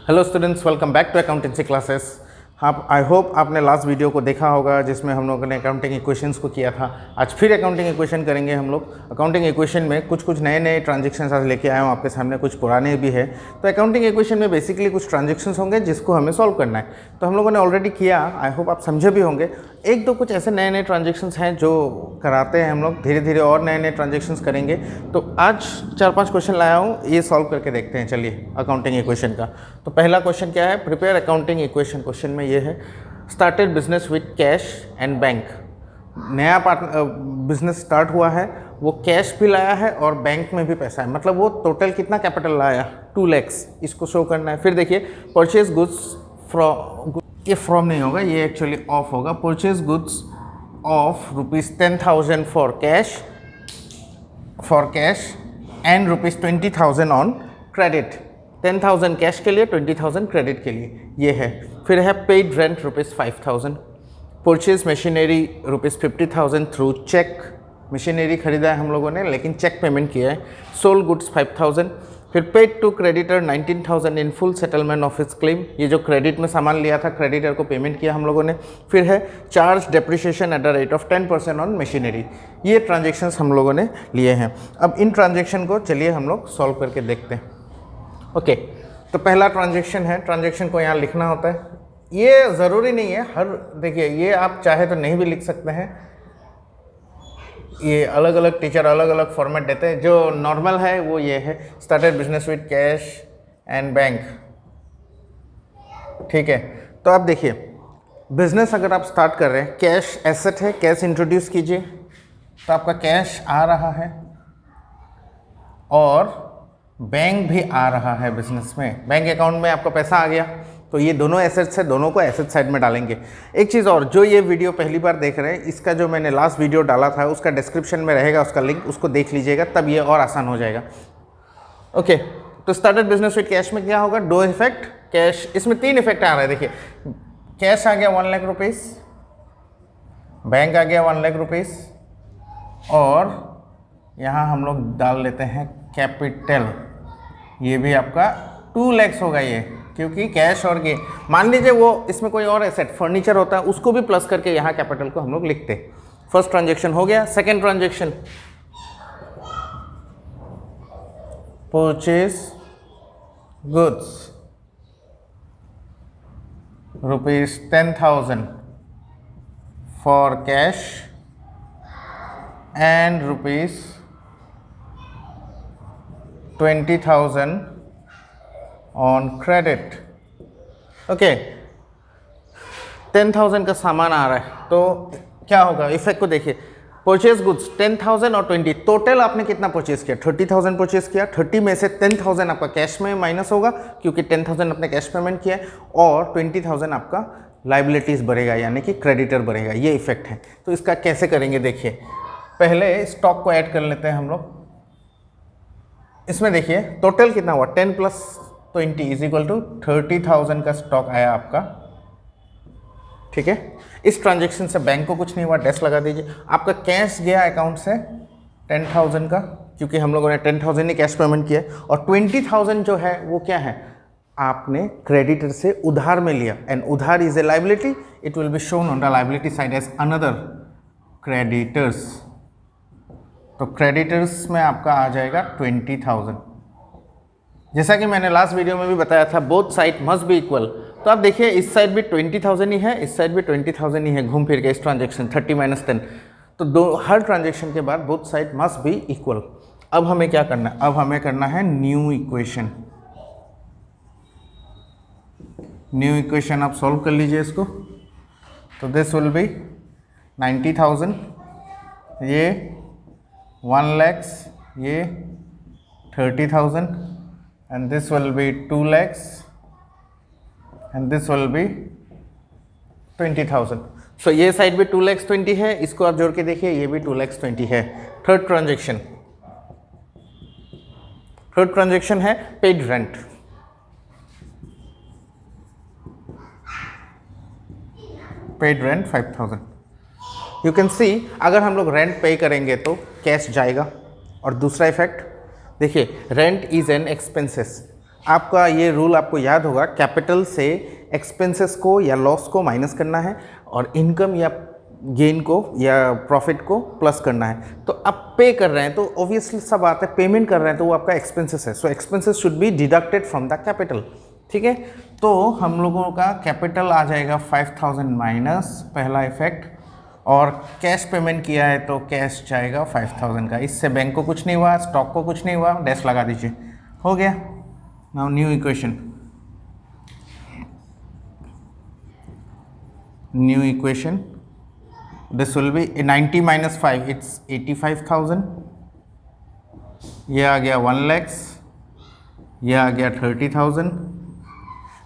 Hello students, welcome back to accountancy classes. आप I hope आपने last video को देखा होगा जिसमें हम लोगों ने अकाउंटिंग इक्वेशंस को किया था। आज फिर अकाउंटिंग इक्वेशन करेंगे हम लोग। अकाउंटिंग इक्वेशन में कुछ नए ट्रांजेक्शन्स आज लेके आया हूँ आपके सामने, कुछ पुराने भी है। तो अकाउंटिंग इक्वेशन में बेसिकली कुछ ट्रांजेक्शन्स होंगे जिसको हमें सॉल्व करना है। तो हम लोगों ने ऑलरेडी किया, आई होप आप समझे भी होंगे। एक दो कुछ ऐसे नए ट्रांजेक्शन्स हैं जो कराते हैं हम लोग, धीरे धीरे और नए ट्रांजेक्शन्स करेंगे। तो आज 4-5 क्वेश्चन लाया हूँ, ये सॉल्व करके देखते हैं। चलिए अकाउंटिंग इक्वेशन का। तो पहला क्वेश्चन क्या है, प्रिपेयर अकाउंटिंग इक्वेशन। क्वेश्चन में ये है, started business with cash and bank. नया बिजनेस स्टार्ट हुआ है, वो कैश भी लाया है और बैंक में भी पैसा है, मतलब वो टोटल कितना कैपिटल लाया, 2 लाख, इसको शो करना है। फिर देखिए, परचेज गुड्स फ्रॉम, ये फ्रॉम नहीं होगा, ये एक्चुअली ऑफ होगा। Purchase goods of ₹10,000 for cash and ₹20,000 on credit. 10,000 cash के लिए, 20,000 क्रेडिट के लिए, ये है। फिर है paid rent ₹5,000, purchase machinery ₹50,000 through cheque. Machinery खरीदा है हम लोगों ने लेकिन चेक पेमेंट किया है। Sold goods 5,000। फिर paid to creditor 19,000 in full settlement of his claim. ये जो क्रेडिट में सामान लिया था, क्रेडिटर को पेमेंट किया हम लोगों ने। फिर है charge depreciation at the rate of 10% on machinery. ये ट्रांजेक्शन्स हम लोगों ने लिए हैं। अब इन ट्रांजेक्शन को चलिए हम लोग सॉल्व करके देखते हैं। ओके, तो पहला ट्रांजेक्शन है, ट्रांजेक्शन को यहाँ लिखना होता है। ये ज़रूरी नहीं है हर, देखिए ये आप चाहे तो नहीं भी लिख सकते हैं, ये अलग अलग टीचर अलग अलग फॉर्मेट देते हैं। जो नॉर्मल है वो ये है, started business with cash and bank. ठीक है, तो आप देखिए, बिजनेस अगर आप स्टार्ट कर रहे हैं, कैश एसेट है, कैश इंट्रोड्यूस कीजिए, तो आपका कैश आ रहा है और बैंक भी आ रहा है बिजनेस में। बैंक अकाउंट में आपका पैसा आ गया, तो ये दोनों एसेट्स है, दोनों को एसेट साइड में डालेंगे। एक चीज़ और, जो ये वीडियो पहली बार देख रहे हैं, इसका जो मैंने लास्ट वीडियो डाला था उसका डिस्क्रिप्शन में रहेगा उसका लिंक, उसको देख लीजिएगा, तब ये और आसान हो जाएगा। ओके, तो स्टार्टेड बिजनेस विद कैश में क्या होगा, 2 इफेक्ट कैश, इसमें 3 इफेक्ट आ रहे हैं। देखिए, कैश आ गया 1 लाख रुपीज़, बैंक आ गया 1 लाख रुपीज़, और यहाँ हम लोग डाल लेते हैं कैपिटल, ये भी आपका 2 लाख होगा ये, क्योंकि कैश और ये, मान लीजिए वो इसमें कोई और एसेट फर्नीचर होता है, उसको भी प्लस करके यहाँ कैपिटल को हम लोग लिखते हैं। फर्स्ट ट्रांजेक्शन हो गया। Second transaction, purchase goods ₹10,000 for cash and ₹20,000 on credit. Okay, 10,000 का सामान आ रहा है, तो क्या होगा, इफेक्ट को देखिए। परचेज गुड्स 10,000 और 20, टोटल आपने कितना परचेज किया, 30,000 परचेज किया। 30 में से 10,000 आपका कैश में माइनस होगा, क्योंकि 10,000 आपने कैश पेमेंट किया है, और 20,000 आपका लाइबिलिटीज़ बढ़ेगा, यानी कि क्रेडिटर बढ़ेगा। ये इफेक्ट है। तो इसका कैसे करेंगे, देखिए, पहले स्टॉक को ऐड कर लेते हैं हम लोग। इसमें देखिए टोटल कितना हुआ, 10 + 20 = 30,000 का स्टॉक आया आपका। ठीक है, इस ट्रांजेक्शन से बैंक को कुछ नहीं हुआ, डैश लगा दीजिए। आपका कैश गया अकाउंट से 10,000 का, क्योंकि हम लोगों ने 10,000 ही कैश पेमेंट किया, और 20,000 जो है वो क्या है, आपने क्रेडिटर से उधार में लिया, एंड उधार is a liability, it will be shown on the liability side as another creditors. तो क्रेडिटर्स में आपका आ जाएगा 20,000। जैसा कि मैंने लास्ट वीडियो में भी बताया था, both side must be equal. तो आप देखिए, इस साइड भी 20,000 ही है, इस साइड भी 20,000 ही है, घूम फिर के इस ट्रांजेक्शन 30 - 10। तो हर ट्रांजेक्शन के बाद both side must be equal. अब हमें क्या करना है, अब हमें करना है न्यू इक्वेशन। न्यू इक्वेशन आप सॉल्व कर लीजिए इसको। तो दिस विल बी 90,000, ये 1 लाख, ये 30,000, and this will be 2 lakhs, and this will be 20,000. So ये साइड भी 2,20,000 है, इसको आप जोड़ के देखिए, ये भी 2,20,000 है। थर्ड ट्रांजेक्शन है paid rent. Paid rent 5,000। You can see, अगर हम लोग रेंट पे करेंगे तो कैश जाएगा। और दूसरा इफेक्ट, देखिए, रेंट इज एन एक्सपेंसेस, आपका ये रूल आपको याद होगा, कैपिटल से एक्सपेंसेस को या लॉस को माइनस करना है और इनकम या गेन को या प्रॉफिट को प्लस करना है। तो आप पे कर रहे हैं तो ऑब्वियसली सब बात है, पेमेंट कर रहे हैं तो वो आपका एक्सपेंसेस है, so expenses should be deducted from the capital. ठीक है, तो हम लोगों का कैपिटल आ जाएगा 5000 माइनस पहला इफेक्ट, और कैश पेमेंट किया है तो कैश जाएगा 5000 का। इससे बैंक को कुछ नहीं हुआ, स्टॉक को कुछ नहीं हुआ, डैश लगा दीजिए, हो गया। Now new equation, new equation, this will B 90 minus 5, it's 85,000, ये आ गया 1 लाख, ये आ गया 30,000,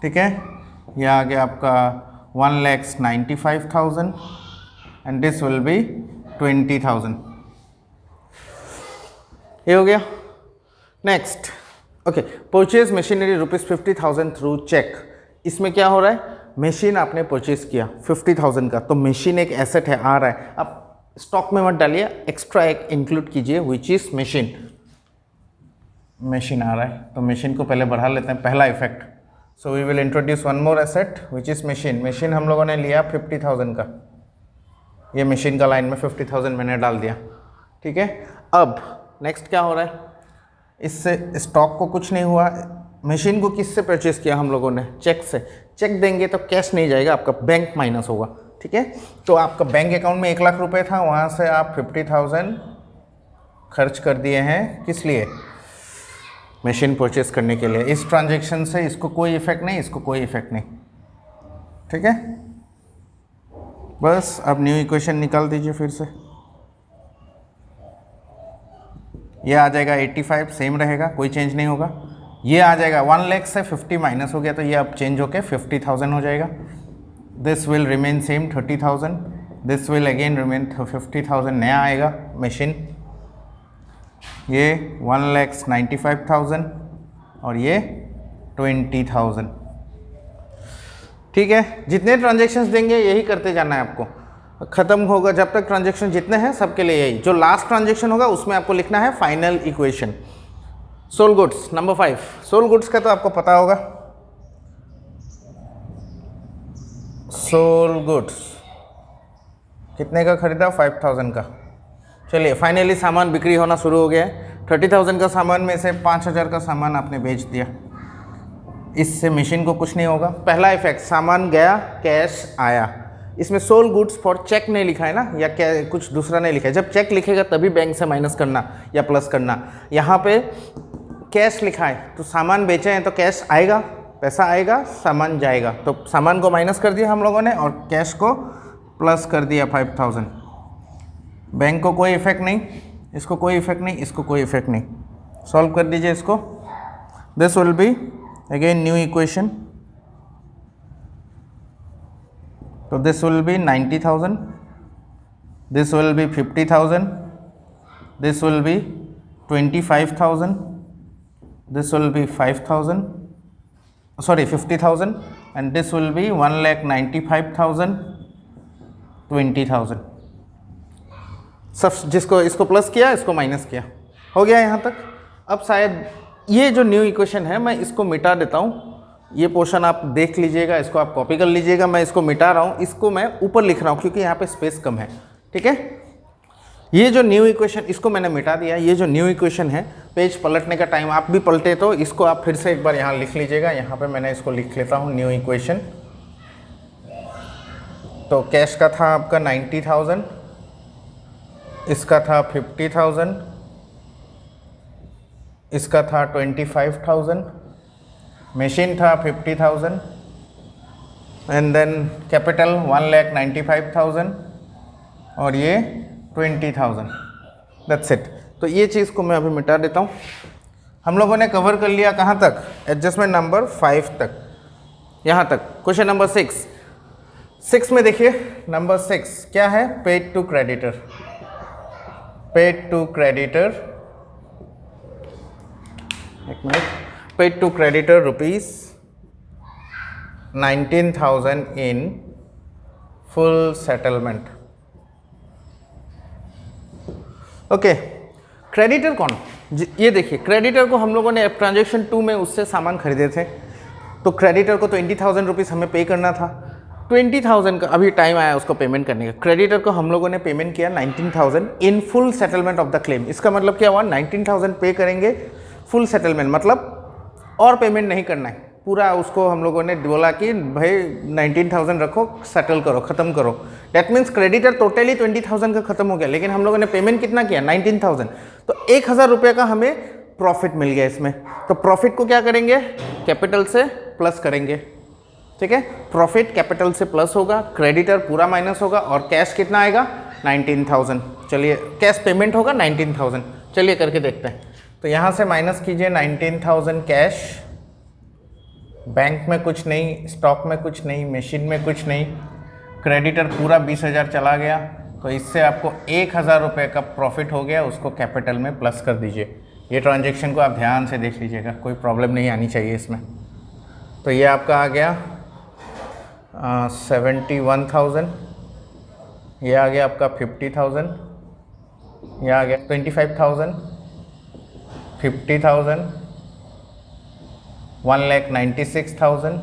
ठीक है, ये आ गया आपका 1,95,000 एंड दिस विल बी 20,000। ये हो गया। Next, okay, purchase machinery ₹50,000 through cheque. इसमें क्या हो रहा है, मशीन आपने परचेज किया 50,000 का, तो मशीन एक एसेट है, आ रहा है। आप स्टॉक में मत डालिए, एक्स्ट्रा एक इंक्लूड कीजिए विच इज मशीन। मशीन आ रहा है तो मशीन को पहले बढ़ा लेते हैं, पहला effect. So we will introduce one more asset which is machine. Machine हम लोगों ने लिया 50,000 का, ये मशीन का लाइन में 50,000 मैंने डाल दिया, ठीक है। अब नेक्स्ट क्या हो रहा है, इससे स्टॉक को कुछ नहीं हुआ, मशीन को किससे परचेज किया हम लोगों ने, चेक से। चेक देंगे तो कैश नहीं जाएगा, आपका बैंक माइनस होगा, ठीक है। तो आपका बैंक अकाउंट में 1 लाख रुपए था, वहाँ से आप 50,000 खर्च कर दिए हैं, किस लिए, मशीन परचेज करने के लिए। इस ट्रांजैक्शन से इसको कोई इफेक्ट नहीं, इसको कोई इफेक्ट नहीं, ठीक है। बस अब न्यू इक्वेशन निकाल दीजिए फिर से, ये आ जाएगा 85, सेम रहेगा, कोई चेंज नहीं होगा। ये आ जाएगा 1 लाख से 50 माइनस हो गया, तो ये अब चेंज होके 50,000 हो जाएगा। This will remain same 30,000, this will again remain 50,000 नया आएगा मशीन। ये 1,95,000 और ये 20,000, ठीक है। जितने ट्रांजेक्शन्स देंगे यही करते जाना है आपको, खत्म होगा जब तक ट्रांजेक्शन जितने हैं सबके लिए यही। जो लास्ट ट्रांजेक्शन होगा उसमें आपको लिखना है final equation. Sold goods number 5, sold goods का तो आपको पता होगा। सोल गुड्स कितने का खरीदा, 5,000 का। चलिए फाइनली सामान बिक्री होना शुरू हो गया है। 30,000 का सामान में से 5,000 का सामान आपने बेच दिया, इससे मशीन को कुछ नहीं होगा। पहला इफेक्ट, सामान गया, कैश आया। इसमें सोल गुड्स फॉर चेक नहीं लिखा है ना, या क्या कुछ दूसरा नहीं लिखा है। जब चेक लिखेगा तभी बैंक से माइनस करना या प्लस करना। यहाँ पे कैश लिखा है तो सामान बेचे हैं तो कैश आएगा, पैसा आएगा, सामान जाएगा, तो सामान को माइनस कर दिया हम लोगों ने और कैश को प्लस कर दिया 5,000। बैंक को कोई इफेक्ट नहीं, इसको कोई इफेक्ट नहीं, इसको कोई इफेक्ट नहीं। सॉल्व कर दीजिए इसको। This will be again new equation, तो this will be 90,000, this will be 50,000, this will be 25,000, this will be 5,000, sorry 50,000, and this will be 1,95,000, 20,000। सब जिसको इसको प्लस किया, इसको माइनस किया, हो गया यहाँ तक। अब शायद ये जो न्यू इक्वेशन है मैं इसको मिटा देता हूँ, ये पोर्शन आप देख लीजिएगा, इसको आप कॉपी कर लीजिएगा। मैं इसको मिटा रहा हूँ, इसको मैं ऊपर लिख रहा हूँ क्योंकि यहाँ पे स्पेस कम है, ठीक है। ये जो न्यू इक्वेशन, इसको मैंने मिटा दिया। ये जो न्यू इक्वेशन है, पेज पलटने का टाइम आप भी पलटे तो इसको आप फिर से एक बार यहाँ लिख लीजिएगा। यहाँ पे मैंने इसको लिख लेता हूँ न्यू इक्वेशन। तो कैश का था आपका 90,000, इसका था 50,000, इसका था 25,000, मशीन था 50,000 एंड देन कैपिटल 1,95,000 और ये 20,000। That's it. तो ये चीज़ को मैं अभी मिटा देता हूँ। हम लोगों ने कवर कर लिया कहाँ तक, एडजस्टमेंट नंबर 5 तक, यहाँ तक। क्वेश्चन नंबर 6 में देखिए, नंबर 6 क्या है, paid to creditor. Paid to creditor, एक minute, paid to creditor ₹19,000 in full settlement. Okay, creditor कौन, ये देखिए क्रेडिटर को हम लोगों ने ट्रांजेक्शन 2 में उससे सामान खरीदे थे, तो क्रेडिटर को 20,000 रुपीज़ हमें पे करना था। 20,000 का अभी टाइम आया उसको पेमेंट करने का। क्रेडिटर को हम लोगों ने पेमेंट किया 19,000 in full settlement of the claim. इसका मतलब क्या हुआ, 19,000 पे करेंगे फुल सेटलमेंट, मतलब और पेमेंट नहीं करना है पूरा। उसको हम लोगों ने बोला कि भाई 19,000 रखो, सेटल करो, ख़त्म करो। डैट मीन्स क्रेडिटर टोटली 20,000 का ख़त्म हो गया, लेकिन हम लोगों ने पेमेंट कितना किया, 19,000। तो 1,000 रुपये का हमें प्रॉफिट मिल गया इसमें। तो प्रॉफिट को क्या करेंगे, कैपिटल से प्लस करेंगे, ठीक है। प्रॉफिट कैपिटल से प्लस होगा, क्रेडिटर पूरा माइनस होगा, और कैश कितना आएगा 19,000। चलिए कैश पेमेंट होगा 19,000, चलिए करके देखते हैं। तो यहाँ से माइनस कीजिए 19,000 कैश, बैंक में कुछ नहीं, स्टॉक में कुछ नहीं, मशीन में कुछ नहीं, क्रेडिटर पूरा 20,000 चला गया। तो इससे आपको 1,000 रुपये का प्रॉफिट हो गया, उसको कैपिटल में प्लस कर दीजिए। ये ट्रांजैक्शन को आप ध्यान से देख लीजिएगा, कोई प्रॉब्लम नहीं आनी चाहिए इसमें। तो ये आपका आ गया 71,000, ये आ गया आपका 50,000, ये आ गया 25,000, 50,000, 1,96,000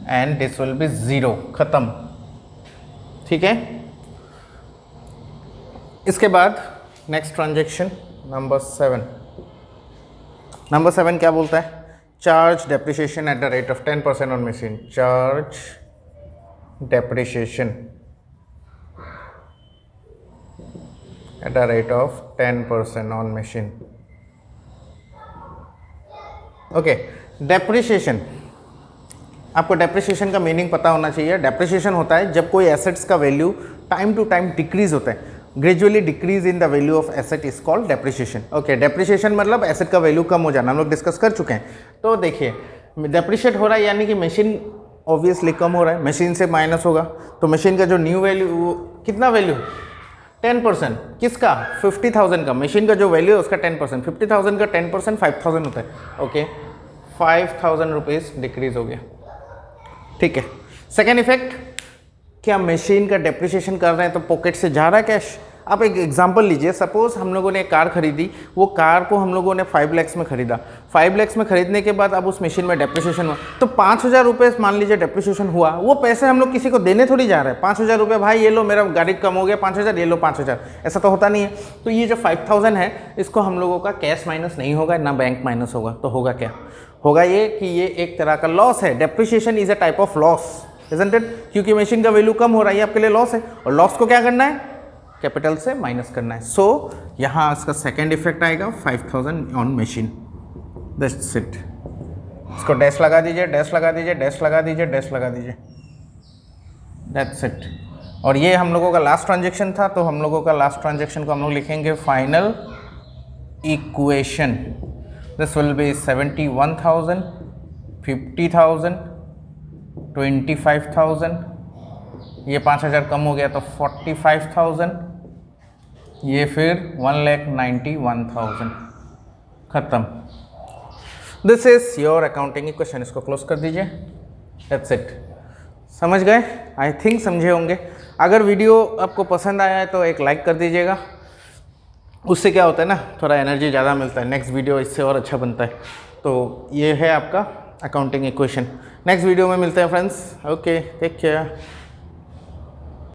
and this will be zero, ख़त्म, ठीक है। इसके बाद नेक्स्ट ट्रांजैक्शन नंबर 7। नंबर 7 क्या बोलता है, charge depreciation at the rate of 10% on machine. Charge depreciation at the rate of 10% on machine. Okay, depreciation, आपको डेप्रिसिएशन का मीनिंग पता होना चाहिए। डेप्रिसिएशन होता है जब कोई एसेट्स का value time to time decrease होता है, gradually decrease in the value of asset is called depreciation. Okay, depreciation मतलब एसेट का वैल्यू कम हो जाना, हम लोग डिस्कस कर चुके हैं। तो देखिए डेप्रिशिएट हो रहा है यानी कि मशीन ऑब्वियसली कम हो रहा है, मशीन से माइनस होगा, तो मशीन का जो न्यू वैल्यू कितना वैल्यू 10%, किसका 50,000 का, मशीन का जो वैल्यू है उसका 10%, 50,000 का 10% 5,000 होता है। ओके, 5,000 रुपीज़ डिक्रीज हो गया, ठीक है। सेकेंड इफेक्ट, क्या मशीन का डेप्रिसिएशन कर रहे हैं तो पॉकेट से जा रहा है कैश। आप एक एग्जांपल लीजिए, सपोज हम लोगों ने एक कार खरीदी, वो कार को हम लोगों ने 5 लाख में खरीदा। 5 लाख में खरीदने के बाद अब उस मशीन में डेप्रिसिएशन हुआ, तो 5,000 रुपये मान लीजिए डेप्रिसिएशन हुआ, वो पैसे हम लोग किसी को देने थोड़ी जा रहे हैं। 5,000 रुपये, भाई ये लो मेरा गाड़ी कम हो गया 5,000, ये लो 5,000, ऐसा तो होता नहीं है। तो ये जो 5,000 है इसको हम लोगों का कैश माइनस नहीं होगा ना बैंक माइनस होगा, तो होगा क्या, होगा ये कि ये एक तरह का लॉस है। Depreciation is a type of loss, isn't it, क्योंकि मशीन का वैल्यू कम हो रहा है, ये आपके लिए लॉस है, और लॉस को क्या करना है, कैपिटल से माइनस करना है। सो यहाँ इसका सेकेंड इफेक्ट आएगा 5,000 ऑन मशीन, दैट्स इट। इसको डैश लगा दीजिए, डैश लगा दीजिए, डैश लगा दीजिए, डैश लगा दीजिए, दैट्स इट। और ये हम लोगों का लास्ट ट्रांजेक्शन था, तो हम लोगों का लास्ट ट्रांजेक्शन को हम लोग लिखेंगे final equation. This will B 71,000, 50,000, 25,000, ये 5,000 कम हो गया तो 45,000, ये फिर 1,91,000, खत्म। This is your accounting equation. इसको क्लोज कर दीजिए, दैट्स इट। समझ गए, आई थिंक समझे होंगे। अगर वीडियो आपको पसंद आया है तो एक लाइक कर दीजिएगा, उससे क्या होता है ना, थोड़ा एनर्जी ज़्यादा मिलता है, नेक्स्ट वीडियो इससे और अच्छा बनता है। तो ये है आपका अकाउंटिंग इक्वेशन। नेक्स्ट वीडियो में मिलते हैं फ्रेंड्स, ओके, टेक केयर।